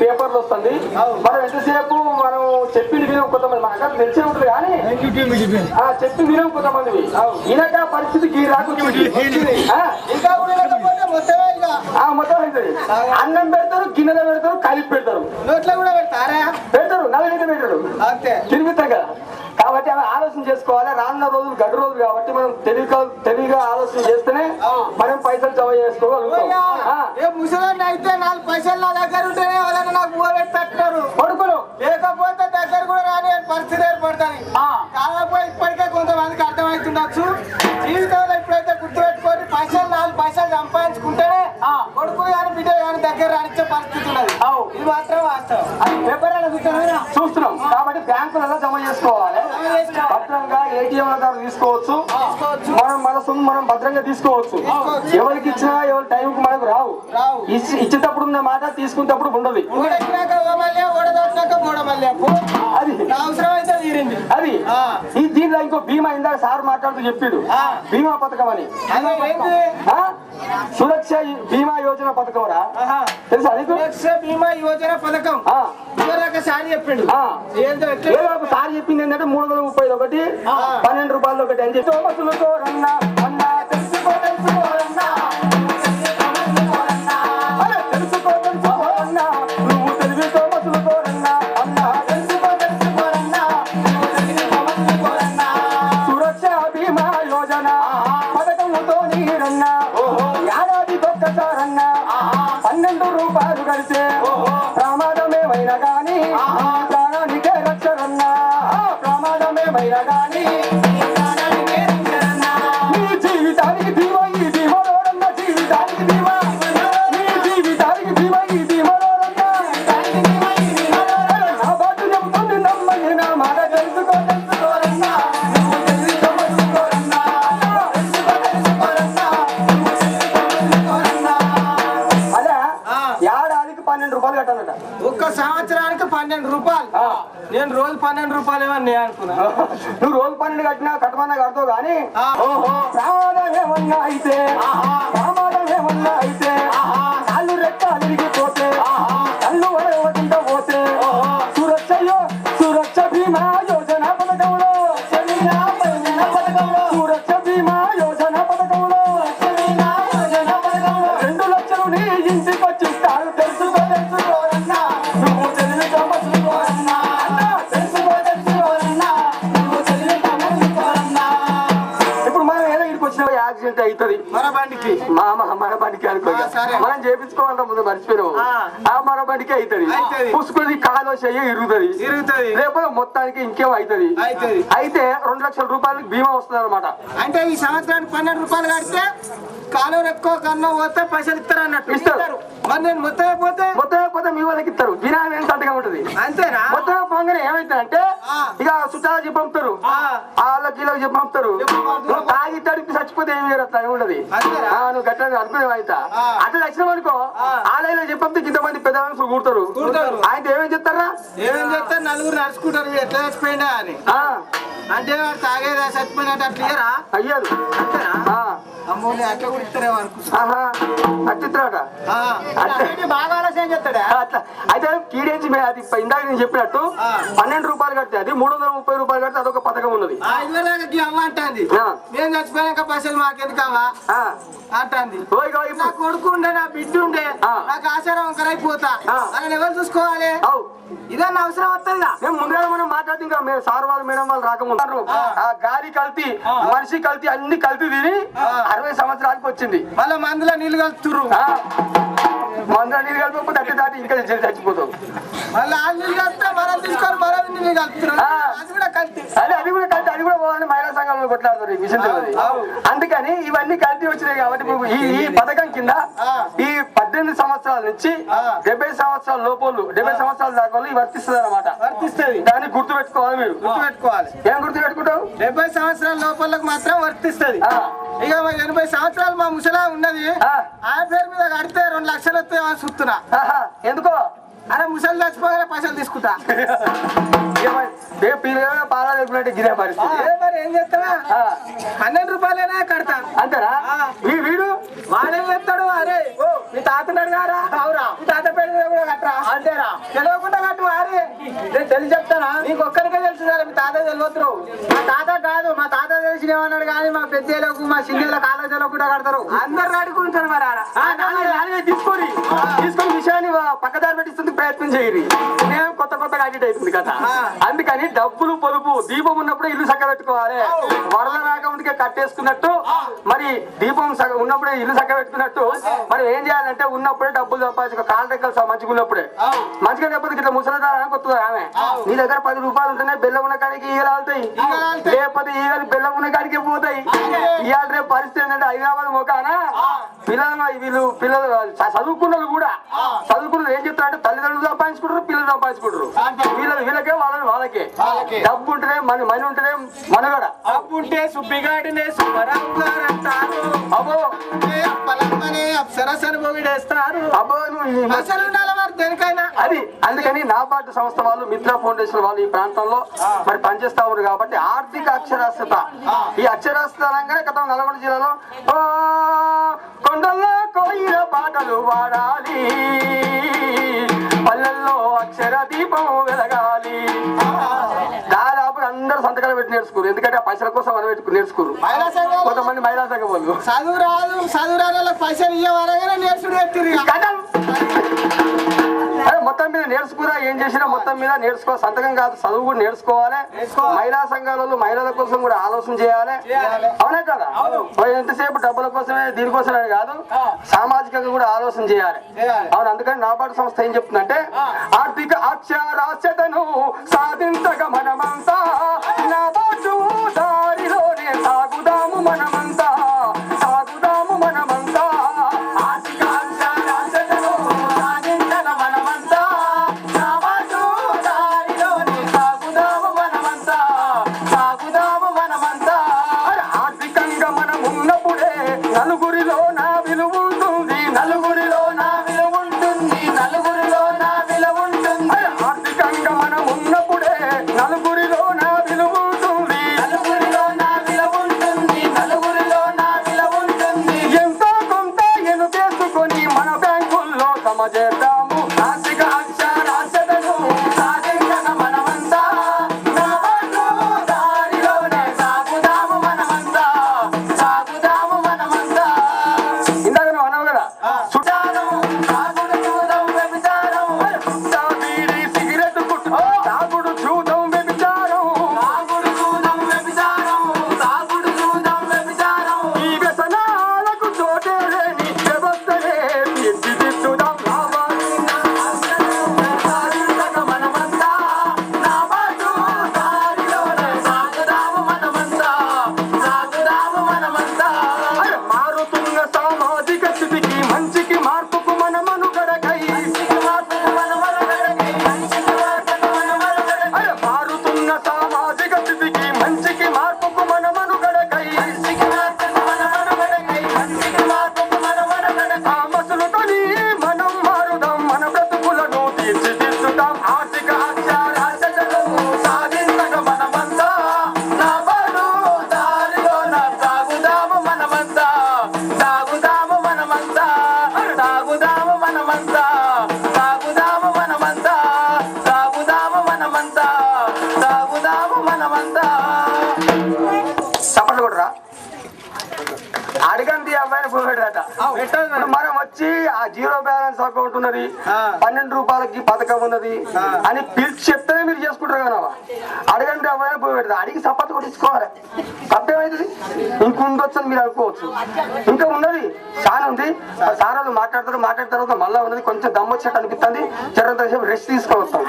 పేపర్లు వస్తుంది. మనం ఎంతసేపు మనం చెప్పింది వినం కొంతమంది, మనకు తెలిసే ఉంటుంది కానీ చెప్పి వినం కొంతమంది. ఇలాగ పరిస్థితి మొత్తం అవుతుంది. అన్నం పెడతారు, గిన్నెలో పెడతారు, కలిపి పెడతారు, నోట్లో కూడా పెడతారు, నల్లగైతే పెట్టాడు తిరుగుతాం కదా. కాబట్టి అవి ఆలోచన చేసుకోవాలి. రానున్న రోజులు గడ్డు రోజులు కాబట్టి మనం తెలివిగా ఆలోచన చేస్తేనే మనం పైసలు జమ చేసుకోగలుగుతాం. ముసలాన్ని అయితే 4 పైసలు నా దగ్గర ఉంటేనే వాళ్ళని నాకు పెట్టారు కొడుకులు, లేకపోతే దగ్గర కూడా రాని పరిస్థితి ఏర్పడతాయి. కాకపోతే ఇప్పటికే కొంతమందికి అర్థమవుతుండొచ్చు. జీవితంలో ఇప్పుడైతే గుర్తుపెట్టుకొని 4 పైసలు సంపాదించుకుంటేనే కొడుకు కానీ బిడ్డ కానీ దగ్గర రానిచ్చే పరిస్థితి ఉన్నది. ఇది మాత్రం వాస్తవం. చూస్తున్నాం కాబట్టి బ్యాంకులలో జమ చేసుకోవాలి. భద్రంగా ఏటీఎంల ద్వారా తీసుకోవచ్చు. మన సొమ్ము మనం భద్రంగా తీసుకోవచ్చు. ఎవరికి ఇచ్చినా ఎవరి టైంకి మనకు రావు. ఇచ్చేటప్పుడు ఉన్న మాట తీసుకునేటప్పుడు ఉండదు. అది దీనిలో ఇంకో బీమా ఇందాక సార్ మాట్లాడుతూ చెప్పాడు, బీమా పథకం అని. సురక్ష బీమా యోజన పథకం రా తెలుసా? సురక్ష బీమా యోజన పథకం సారి చెప్పాడు. సార్ చెప్పింది ఏంటంటే 331 ఒకటి, 12 రూపాయలు ఒకటి అని చెప్పి సురక్ష బీమా యోజన పథకంతో నీరన్నా ఏడాదికి ఒక్కసారన్నా 12 రూపాయలు కడితే ప్రమాదమేమైనా గాని ప్రాణానికే రక్షరన్నా, ప్రమాదమేమైనా గాని నీ జీవితానికి ధీమా, ఈ ధీమలోడన్న జీవితానికి ధీమా, నీ జీవితానికి ధీమా, ఈ ధీమలోడన్న నా బాటు చెబుతుంది నమ్మని నా మాట తెలుసుకోరన్నా. అలా ఏడాదికి 12 రూపాయలు కట్టాలట. ఒక్క సంవత్సరానికి 12 రూపాయలు. నేను రోజు 12 రూపాయలు ఏమన్నా అనుకున్నా. నువ్వు రోజు 12 కట్టినా కట్టమన్నా కడతావు కానీ ప్రమాదం ఏమన్నా అయితే కళ్ళు రెక్కలు విరిగిపోతే కళ్ళు వడవకుండా పోతే సురక్ష బీమా యోజన పథకంలో సురక్ష బీమా యోజన పథకంలో 2 లక్షలు నీ ఇంటికి వచ్చిస్తారు. తెలుసుకోరన్నా, నువ్వు తెలుసుకోరన్నా, ఇప్పుడు మనం ఏదో ఇక్కడికి వచ్చిన యాక్సిడెంట్ అవుతుంది మన బండికి అనుకో, మనం చేపించుకోవాలంటే ముందు మర్చిపోయాము. ఆ మన బండికి అవుతుంది, పుసుకుని కాలో చెయ్యి ఇరుగుతుంది, లేకపోతే మొత్తానికి ఇంకేమో అవుతుంది. అయితే 2 లక్షల రూపాయలకి బీమా వస్తుంది అనమాట. అంటే ఈ సంవత్సరానికి 12 రూపాయలు కడితే కాలు ఎక్కువ కన్నా పోతే పైసలు ఇస్తారు అన్నట్టు ఇస్తారు. మరి నేను మొత్తం అయిపోతే మీ వాళ్ళకి ఇస్తారు. వినాయక సంతకం ఉంటుంది అంతేనా? మొత్తం పోగానే ఏమైతుందంటే ఇక చుట్టాలు చెప్పి పంపుతారు, వాళ్ళకి ఇలా చెప్పి పంపుతారు. నువ్వు తాగి తడిపి చచ్చిపోతే ఏమి వేరు అట్లా ఉండదు. నువ్వు గట్ట అనుకునేవి అయితే అట్లా వచ్చినాం అనుకో, ఆలయంలో చెప్పి ఇంతమంది పెద్ద మనుషులు కూడతారు. ఆయన ఏమేం చెప్తారా? నలుగురు నడుచుకుంటారు ఎట్లా చచ్చిపోయినా అని. అంటే వాడు తాగేదా చచ్చిపోయినట్టు అట్లా ఇయ్యరా? అయ్యారు అంతేనా? అమ్మోని అట్లా కూడా ఇస్తారేమో అనుకుంటా. అట్టిస్తారట. బాగా ఆలోచన చెప్తాడా అట్లా అయితే కీడేంచి అది ఇందాక నేను చెప్పినట్టు 12 రూపాయలు కడితే అది 330 రూపాయలు కడితే అదొక పథకం ఉన్నది. అమ్మ అంటుంది నేను చచ్చిపోయాక పైసలు మాకెందుకావా అంటుంది. నా కొడుకు ఉండే, నా బిడ్డ ఉండే, నాకు ఆచారం ఒకరైపోతా అని ఎవరు చూసుకోవాలి? ఇదన్నా అవసరం వస్తుందా? మేము ముందుగా మనం మాట్లాడుతూ ఇంకా సార్ వాళ్ళు మేడం వాళ్ళు రాకముందు ఆ గాలి కల్తీ మనిషి కల్తీ అన్ని కల్తీ తిని 60 సంవత్సరాలకు వచ్చింది. మళ్ళీ మందులో నీళ్ళు కలుపుతుర్రు. మందులో నీళ్ళు కలిపి తట్టి దాటి ఇంకా చచ్చిపోతాం. మళ్ళీ ఆ నీళ్ళు కలిపితే మనం తీసుకొని మరో నీళ్ళు కలుపుతున్నారు. అది కూడా కల్తీ. అది కూడా పోవాలని మహిళా సంఘాలు కొట్లాడుతారు ఈ విషయం తెలియదు. అందుకని ఇవన్నీ కల్తీ వచ్చినాయి కాబట్టి ఈ పథకం కింద ఈ 18 సంవత్సరాల నుంచి 70 సంవత్సరాల లోపలు 70 సంవత్సరాల దాకా వర్తిస్తుంది అనమాట. వర్తిస్తుంది. దాన్ని గుర్తు పెట్టుకోవాలి. మీరు గుర్తుపెట్టుకోవాలి. ఏం గుర్తు పెట్టుకుంటావు? 70 సంవత్సరాల లోపలకు మాత్రం వర్తిస్తుంది. ఇక 80 సంవత్సరాలు మా ముసలా ఉన్నది, ఆ పేరు మీద కడితే 2 లక్షలు వస్తాయని చూస్తున్నా. ఎందుకో అరే ముసలి చచ్చిపోగానే పైసలు తీసుకుంటా పిల్లలు పాలా లేకున్నట్టు గిరే పరిస్థితి. మరి ఏం చేస్తావా 12 రూపాయలైనా కడతా అంతేనా? ఈ వీడు వాడేం చెప్తాడు? అరే ఓ మీ తాత అడిగారా? అవురా మీ తాత పేరు మీద కూడా కట్టరా? అంతేరా తెలియకుండా కట్టు. అరే నేను తెలిసి చెప్తానా? నీకు ఒక్కరికే తెలుసు సార్, మీ తాత తెలియదు. మా తాత కాదు, మా తాత తెలిసిన ఏమన్నాడు కానీ మా పెద్దలకు మా చిన్నలకు కాళ్ళ తెలియకుండా కడతారు. అందరు అడుగుంటారు. మరి తీసుకొని విషయాన్ని పక్కదారి పెట్టిస్తుంది ప్రయత్నం చేయరు. నేను కొత్తగా అడిట్ అవుతుంది కదా. అందుకని డబ్బులు పొదుపు దీపం ఉన్నప్పుడు ఇల్లు చక్క పెట్టుకోవాలి. వరద రాకముందుకే కట్టేసుకున్నట్టు మరి దీపం ఉన్నప్పుడే ఇల్లు చక్క పెట్టుకున్నట్టు మరి ఏం చేయాలంటే ఉన్నప్పుడే డబ్బులు సంపాదించుకో. కాళ్ళ దగ్గర మంచిగా ఉన్నప్పుడే. మంచిగా లేకపోతే ఇట్లా ముసలిదారా కొత్తదా ఆమె నీ దగ్గర 10 రూపాయలు ఉంటేనే బెల్లం ఉన్న కాడికి ఈగలు ఆలుతాయి. లేకపోతే ఈగలు బెల్లం ఉన్న కాడికే పోతాయి. ఇవాళ రేపు పరిస్థితి ఏంటంటే హైదరాబాద్ మొకానా పిల్లలు చదువుకున్న కూడా చదువుకున్న ఏం చెప్తారంటే తల్లిదండ్రులు సంపాదించుకుంటారు, పిల్లలు సంపాదించుకుంటారు. వీళ్ళకే వాళ్ళకే డబ్బు ఉంటేనే మని ఉంటేనే మనుగడ. డబ్బు ఉంటే సుబ్బిగాడినే సుబ్బరావు గారు అంటారు. అబ్బో అప్సరసను పొగిడేస్తారు. అబ్బో అసలు ఉండాలి మరి దేనికైనా. అది అందుకని నాబార్డు సంస్థ వాళ్ళు, మిత్ర ఫౌండేషన్ వాళ్ళు ఈ ప్రాంతంలో మరి పనిచేస్తా ఉన్నారు కాబట్టి ఆర్థిక అక్షరాస్యత, ఈ అక్షరాస్యత అనగానే గత నల్గొండ జిల్లాలో కొండల్లో కోయిల పాటలు వాడాలి, పల్లెల్లో అక్షర దీపం వెలగాలి. దాదాపు అందరూ సంతకాలు పెట్టి నేర్చుకోరు. ఎందుకంటే ఆ పైసల కోసం మనం పెట్టుకుని నేర్చుకోరు. కొంతమంది మహిళా సంఘం వాళ్ళు చదువు రాదు పైసలు ఇవ్వగానే నేర్చుకుని మొత్తం మీద నేర్చుకురా. ఏం చేసినా మొత్తం మీద నేర్చుకో. సంతకం కాదు, చదువు కూడా నేర్చుకోవాలి. మహిళా సంఘాలలో మహిళల కోసం కూడా ఆలోచన చేయాలి. అవునే కదా? ఎంతసేపు డబ్బుల కోసమే దీనికోసమే కాదు, సామాజికంగా కూడా ఆలోచన చేయాలి. అవును. అందుకని నాబార్డు సంస్థ ఏం చెప్తుందంటే ఆర్థిక అక్షరాస్యతను సాధించగా మనమంతా నాబార్డు దారిలోనే సాగుదాము మనమంతా, సాగుదాము మనమంతా. ఆర్థిక అక్షరాస్యతను సాధించగా మనమంతా నాబార్డు దారిలోనే సాగుదాము మనమంతా, సాగుదాము మనమంతా. ఆర్థికంగా మనం ఉన్నప్పుడే నలుగురిలో నా విలువ ఉంటుంది, నలుగురిలో నా విలువ ఉంటుంది, నలుగురిలో నా విలువ ఉంటుంది. ఆర్థికంగా మనం ఉన్నప్పుడే నలుగురిలో నా విలువ ఉంటుంది, నలుగురిలో నా విలువ ఉంటుంది, నలుగురిలో నా విలువ ఉంటుంది. ఎంతో కొంత ఎను చేసుకొని మన బ్యాంకుల్లో జమ చేద్దాము. ఆర్థిక అక్షరాస్యతను సాధించగా మనమంతా నాబార్డు దారిలోనే సాగుదాము మనమంతా, సాగుదాము మనమంతా. ఇందాక నువ్వు అన్నావు కదా సుటాను తాగుడు చూద్దాం వ్యభిచారం, బీడీ సిగరెట్ కుట్టు తాగుడు చూద్దాం వ్యభిచారం, తాగుడు చూద్దాం వ్యభిచారం, తాగుడు చూద్దాం వ్యభిచారం. ఈ వ్యసనాలకు చోటే లేని వ్యవస్థనే తీర్చిదిద్దుదాం. మనమంతా నాబార్డు దారిలోనే సాగుదాము మనమంతా, సాగుదాము మనమంతా. మారుతున్న సామాజిక స్థితికి మంచికి మార్పుకు మన మనుగడకై, మారుతున్న సామాజిక స్థితికి మంచికి మార్పుకు మన మనుగడకై, మసులుతోని మనం మారుదాం, మన బ్రతుకులను తీర్చిదిద్దుతాం. ఆర్థిక అక్షరాస్యతను సాధించగా మనమంతా నాబార్డు దారిలోన సాగుదాము మనమంతా, సాగుదాము మనమంతా, సాగుదాము మనమంతా, సాగుదాము మనమంతా, సాగుదాము మనమంతా, సాగుదాము మనమంతా. చప్పట్లు కొట్టరా. అడిగంది అబ్బాయిని పోగొట్టట. మనం వచ్చి ఆ 0 బ్యాలెన్స్ అకౌంట్ ఉన్నది, 12 రూపాయలకి పథకం ఉన్నది అని పిలిచి చెప్తేనే మీరు చేసుకుంటారు కదా. అడగండి అబ్బాయిని పోగొడతా. అడిగి చప్పట్లు కొట్టించుకోవాలి. తప్పేమైతుంది? ఇంకొండొచ్చు మీరు అనుకోవచ్చు. ఇంకా ఉన్నది చాలా ఉంది. సార్ వాళ్ళు మాట్లాడిన తర్వాత మళ్ళీ ఉన్నది కొంచెం దమ్మొచ్చినట్టు అనిపిస్తుంది. జరంతసేపు రెస్ట్ తీసుకొని వస్తాం.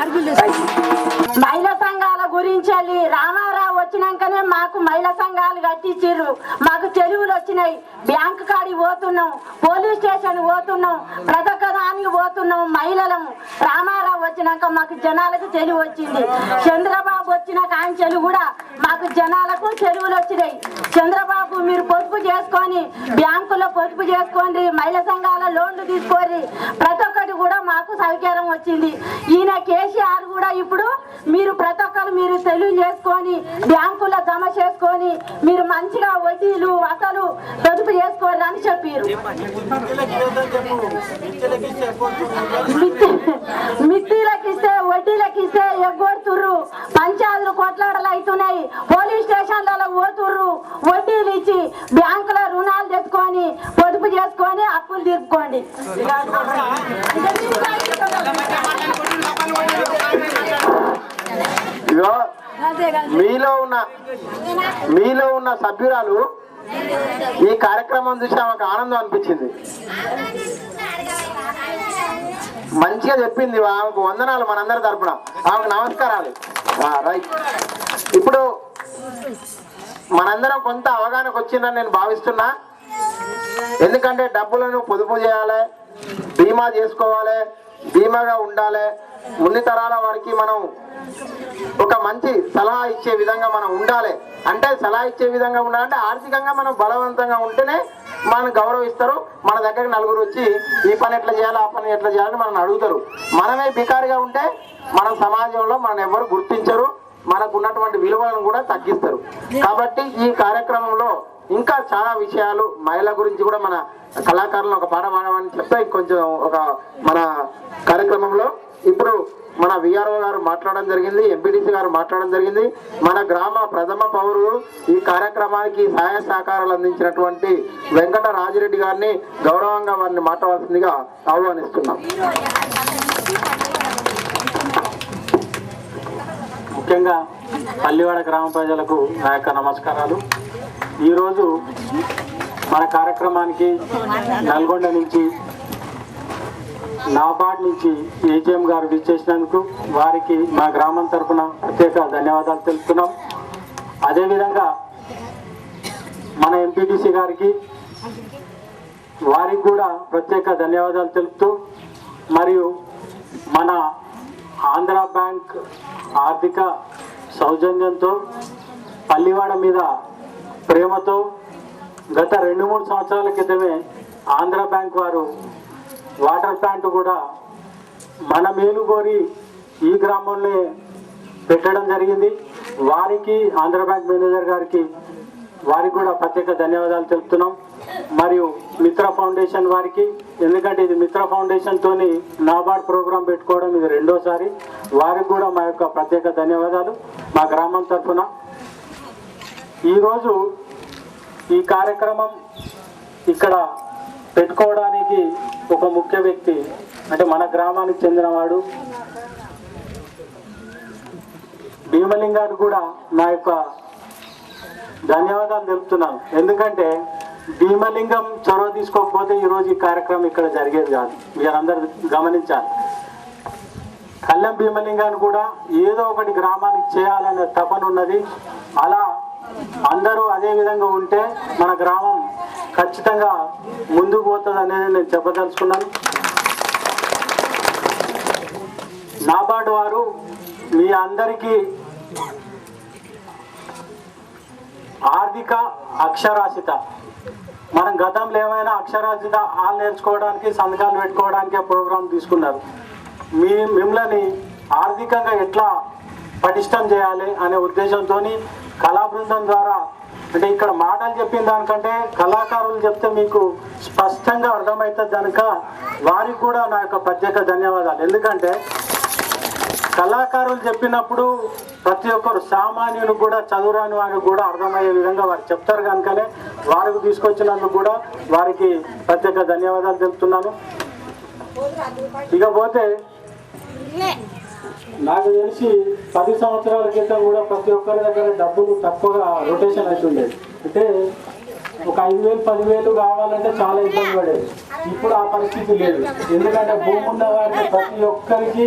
మహిళా సంఘాల గురించి రామారావు వచ్చినాకనే మాకు మహిళా సంఘాలు కట్టించారు. మాకు చెరువులు వచ్చినాయి, బ్యాంకు కాడికి పోతున్నాం, పోలీస్ స్టేషన్ పోతున్నాం, ప్రతి ఒక్క దానికి పోతున్నాం. మహిళలము రామారావు వచ్చిన వచ్చినాక మాకు జనాలకు తెలివి వచ్చింది. చంద్రబాబు వచ్చినాక ఆయన చెలువు కూడా మాకు జనాలకు చెరువులు వచ్చినాయి. చంద్రబాబు మీరు పొదుపు చేసుకొని బ్యాంకులో పొదుపు చేసుకోండి, మహిళా సంఘాల లోన్లు తీసుకోండి, ప్రతి ఒక్కటి కూడా మాకు సౌకర్యం వచ్చింది. ఈయన కేసీఆర్ కూడా ఇప్పుడు మీరు ప్రతి ఒక్కరు మీరు తెలివి చేసుకొని బ్యాంకులో జమ చేసుకొని మీరు మంచిగా వడ్డీలు అసలు పొదుపు చేసుకోవాలి అని చెప్పారు. మిత్తిలకు ఇస్తే వడ్డీలకు ఇస్తే ఎగ్గొడుతుర్రు, పంచాయతీలు కొట్లాడలు అవుతున్నాయి, పోలీస్ స్టేషన్లలో పోతుర్రు, వడ్డీలు ఇచ్చి బ్యాంకుల రుణాలు తెచ్చుకొని పొదుపు చేసుకొని అప్పులు తీర్చుకోండి. ఇగో మీలో ఉన్న సభ్యురాలు ఈ కార్యక్రమం చూసి ఆమెకు ఆనందం అనిపించింది. మంచిగా చెప్పింది. ఆమెకు వందనాలు మనందరి తరపున, ఆమెకు నమస్కారాలు. రైట్. ఇప్పుడు మనందరం కొంత అవగాహనకు వచ్చిందని నేను భావిస్తున్నా. ఎందుకంటే డబ్బులను పొదుపు చేయాలి, బీమా చేసుకోవాలి, బీమాగా ఉండాలి. ముందు తరాల వారికి మనం ఒక మంచి సలహా ఇచ్చే విధంగా మనం ఉండాలి. అంటే సలహా ఇచ్చే విధంగా ఉండాలంటే ఆర్థికంగా మనం బలవంతంగా ఉంటేనే మనం గౌరవిస్తారు. మన దగ్గరికి నలుగురు వచ్చి ఈ పని ఎట్లా చేయాలి, ఆ పని ఎట్లా చేయాలని మనం అడుగుతారు. మనమే బికారిగా ఉంటే మన సమాజంలో మనం ఎవరు గుర్తించరు, మనకు ఉన్నటువంటి విలువలను కూడా తగ్గిస్తారు. కాబట్టి ఈ కార్యక్రమంలో ఇంకా చాలా విషయాలు మహిళల గురించి కూడా మన కళాకారులను ఒక పాట పాడమని చెప్తే కొంచెం ఒక మన కార్యక్రమంలో ఇప్పుడు మన విఆర్ఓ గారు మాట్లాడడం జరిగింది, ఎంపీటీసీ గారు మాట్లాడడం జరిగింది. మన గ్రామ ప్రథమ పౌరులు ఈ కార్యక్రమానికి సహాయ సహకారాలు అందించినటువంటి వెంకట రాజిరెడ్డి గారిని గౌరవంగా వారిని మాట్లాడాల్సిందిగా ఆహ్వానిస్తున్నాం. ముఖ్యంగా పల్లివాడ గ్రామ ప్రజలకు నా యొక్క నమస్కారాలు. ఈరోజు మన కార్యక్రమానికి నల్గొండ నుంచి నాబార్డ్ నుంచి ఏజీఎం గారు విచ్చేసినందుకు వారికి మా గ్రామం తరఫున ప్రత్యేక ధన్యవాదాలు తెలుపుతున్నాం. అదేవిధంగా మన ఎంపీటీసీ గారికి వారికి కూడా ప్రత్యేక ధన్యవాదాలు తెలుపుతూ, మరియు మన ఆంధ్ర బ్యాంక్ ఆర్థిక సౌజన్యంతో పల్లివాడ మీద ప్రేమతో గత 2-3 సంవత్సరాల క్రితమే ఆంధ్ర బ్యాంక్ వారు వాటర్ ప్లాంట్ కూడా మన మేలు కోరి ఈ గ్రామంలో పెట్టడం జరిగింది. వారికి ఆంధ్ర బ్యాంక్ మేనేజర్ గారికి వారికి కూడా ప్రత్యేక ధన్యవాదాలు తెలుపుతున్నాం. మరియు మిత్ర ఫౌండేషన్ వారికి, ఎందుకంటే ఇది మిత్ర ఫౌండేషన్ తోని నాబార్డ్ ప్రోగ్రాం పెట్టుకోవడం ఇది రెండోసారి, వారికి కూడా మా యొక్క ప్రత్యేక ధన్యవాదాలు మా గ్రామం తరఫున. ఈరోజు ఈ కార్యక్రమం ఇక్కడ పెట్టుకోవడానికి ఒక ముఖ్య వ్యక్తి అంటే మన గ్రామానికి చెందినవాడు భీమలింగానికి కూడా నా యొక్క ధన్యవాదాలు తెలుపుతున్నాను. ఎందుకంటే భీమలింగం చొరవ తీసుకోకపోతే ఈరోజు ఈ కార్యక్రమం ఇక్కడ జరిగేది కాదు. మీరందరూ గమనించాలి. కళ్యాణ్ భీమలింగాన్ని కూడా ఏదో ఒకటి గ్రామానికి చేయాలనే తపన ఉన్నది. అలా అందరూ అదే విధంగా ఉంటే మన గ్రామం ఖచ్చితంగా ముందుకు పోతుంది అనేది నేను చెప్పదలుచుకున్నాను. నాబార్డ్ వారు మీ అందరికీ ఆర్థిక అక్షరాస్యత, మనం గతంలో ఏమైనా అక్షరాస్యత ఆలు నేర్చుకోవడానికి సంతకాలు పెట్టుకోవడానికి ప్రోగ్రాం తీసుకున్నారు. మిమ్మల్ని ఆర్థికంగా ఎట్లా పటిష్టం చేయాలి అనే ఉద్దేశంతో కళా బృందం ద్వారా, అంటే ఇక్కడ మాటలు చెప్పిన దానికంటే కళాకారులు చెప్తే మీకు స్పష్టంగా అర్థమవుతుంది కనుక వారికి కూడా నా యొక్క ప్రత్యేక ధన్యవాదాలు. ఎందుకంటే కళాకారులు చెప్పినప్పుడు ప్రతి ఒక్కరు సామాన్యులు కూడా చదువురాని వారికి కూడా అర్థమయ్యే విధంగా వారు చెప్తారు కనుకనే వారికి తీసుకొచ్చినందుకు కూడా వారికి ప్రత్యేక ధన్యవాదాలు తెలుపుతున్నాను. ఇకపోతే నాకు తెలిసి 10 సంవత్సరాల క్రితం కూడా ప్రతి ఒక్కరి దగ్గర డబ్బులు తక్కువగా రొటేషన్ అవుతుండేది. అంటే ఒక 5,000 10,000 కావాలంటే చాలా ఇబ్బంది పడేది. ఇప్పుడు ఆ పరిస్థితి లేదు. ఎందుకంటే భూమి ఉన్న వారికి ప్రతి ఒక్కరికి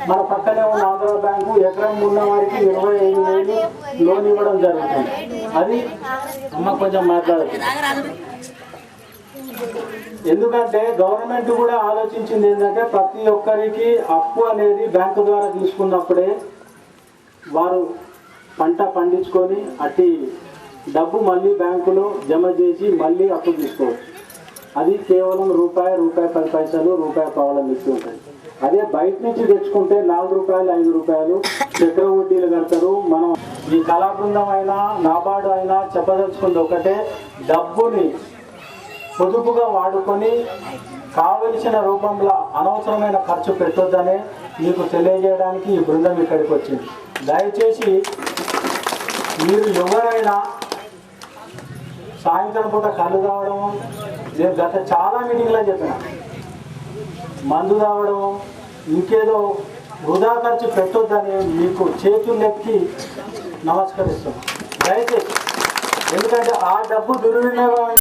మన పక్కనే ఉన్న ఆంధ్ర బ్యాంకు ఎకరం ఉన్న వారికి 25,000 లోన్ ఇవ్వడం జరుగుతుంది. అది అమ్మ కొంచెం మాట్లాడుతుంది. ఎందుకంటే గవర్నమెంట్ కూడా ఆలోచించింది ఏంటంటే ప్రతి ఒక్కరికి అప్పు అనేది బ్యాంకు ద్వారా తీసుకున్నప్పుడే వారు పంట పండించుకొని అట్టి డబ్బు మళ్ళీ బ్యాంకులో జమ చేసి మళ్ళీ అప్పు తీసుకోవచ్చు. అది కేవలం రూపాయి 10 పైసలు రూపాయి పావలం ఇస్తూ ఉంటుంది. అదే బయట నుంచి తెచ్చుకుంటే 4 రూపాయలు 5 రూపాయలు చక్ర వడ్డీలు కడతారు. మనం ఈ కళా బృందం అయినా నాబార్డు అయినా చెప్పదలుచుకుంది ఒకటే, డబ్బుని పొదుపుగా వాడుకొని కావలసిన రూపంలో అనవసరమైన ఖర్చు పెట్టొద్దనే మీకు తెలియజేయడానికి ఈ బృందం ఇక్కడికి వచ్చింది. దయచేసి మీరు ఎవరైనా సాయంత్రం పూట కళ్ళు తాగడం, నేను గత చాలా మీటింగ్లో చెప్పిన, మందు తాగడం ఇంకేదో వృధా ఖర్చు పెట్టొద్దని మీకు చేతులెత్తి నమస్కరిస్తున్నాను దయచేసి. ఎందుకంటే ఆ డబ్బు దుర్వినియోగం